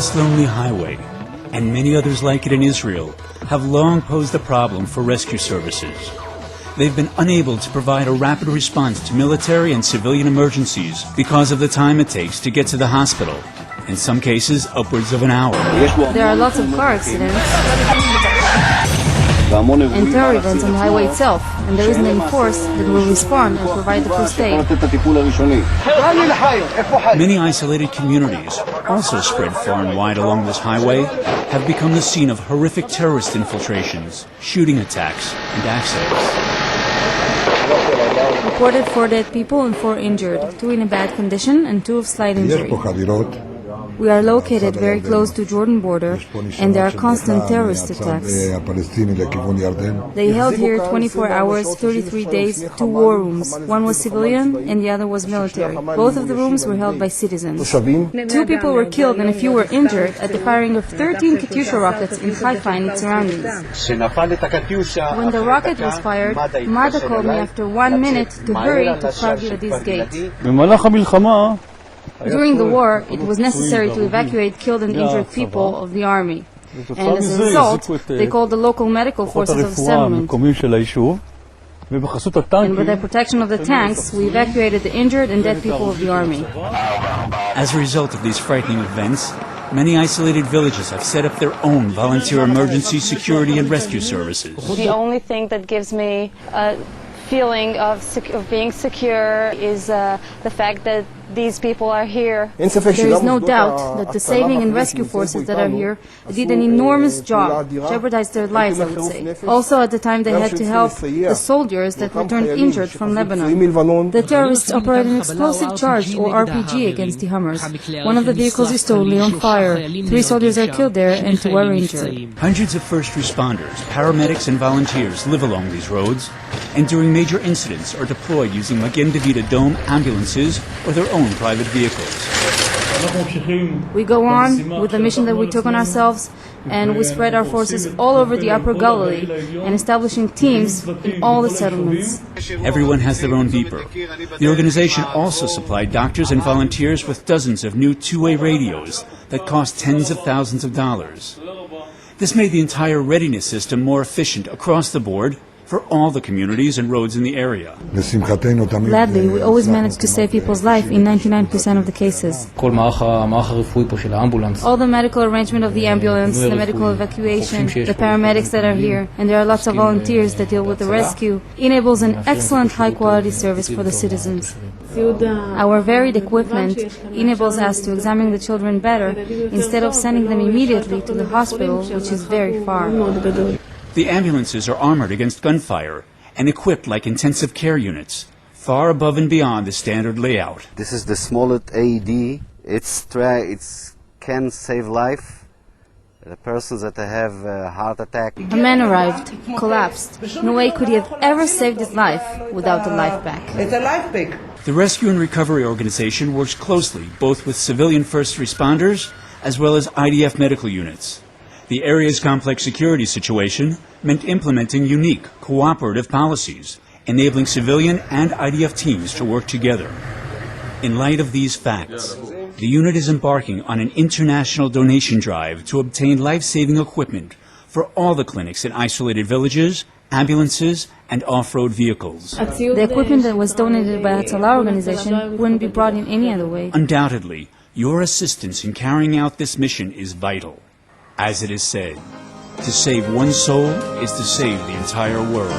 This lonely highway, and many others like it in Israel, have long posed a problem for rescue services. They've been unable to provide a rapid response to military and civilian emergencies because of the time it takes to get to the hospital, in some cases upwards of an hour. There are lots of car accidents and terror events on the highway itself, and there isn't any force that will respond and provide the first aid. Many isolated communities, also spread far and wide along this highway, have become the scene of horrific terrorist infiltrations, shooting attacks, and accidents. Reported 4 dead people and 4 injured, 2 in a bad condition and 2 of slight injury. We are located very close to Jordan border, and there are constant terrorist attacks. They held here 24 hours, 33 days, 2 war rooms. One was civilian and the other was military. Both of the rooms were held by citizens. 2 people were killed and a few were injured at the firing of 13 Katyusha rockets in Haifa and its surroundings. When the rocket was fired, Madha called me after 1 minute to hurry to Prague Yadis gate. During the war, it was necessary to evacuate killed and injured people of the army. And as a result, they called the local medical forces of the settlement. And with the protection of the tanks, we evacuated the injured and dead people of the army. As a result of these frightening events, many isolated villages have set up their own volunteer emergency security and rescue services. The only thing that gives me a feeling of being secure is the fact that these people are here. There is no doubt that the saving and rescue forces that are here did an enormous job, jeopardized their lives, I would say. Also, at the time, they had to help the soldiers that returned injured from Lebanon. The terrorists operated an explosive charge, or RPG, against the Hummers. One of the vehicles is totally on fire. 3 soldiers are killed there and 2 are injured. Hundreds of first responders, paramedics, and volunteers live along these roads, and during major incidents are deployed using Magen David Adom ambulances or their own private vehicles. We go on with the mission that we took on ourselves, and we spread our forces all over the Upper Galilee and establishing teams in all the settlements. Everyone has their own beeper. The organization also supplied doctors and volunteers with dozens of new two-way radios that cost tens of thousands of dollars. This made the entire readiness system more efficient across the board for all the communities and roads in the area. Gladly, we always manage to save people's life in 99% of the cases. All the medical arrangement of the ambulance, the medical evacuation, the paramedics that are here, and there are lots of volunteers that deal with the rescue, enables an excellent high-quality service for the citizens. Our varied equipment enables us to examine the children better instead of sending them immediately to the hospital, which is very far. The ambulances are armored against gunfire and equipped like intensive care units, far above and beyond the standard layout. This is the smallest AED. It can save life. The persons that have a heart attack. A man arrived, collapsed. No way could he have ever saved his life without the life pack. It's a life pack. The Rescue and Recovery Organization works closely both with civilian first responders as well as IDF medical units. The area's complex security situation meant implementing unique, cooperative policies, enabling civilian and IDF teams to work together. In light of these facts, the unit is embarking on an international donation drive to obtain life-saving equipment for all the clinics in isolated villages, ambulances, and off-road vehicles. The equipment that was donated by Hatzalah organization wouldn't be brought in any other way. Undoubtedly, your assistance in carrying out this mission is vital. As it is said, to save one soul is to save the entire world.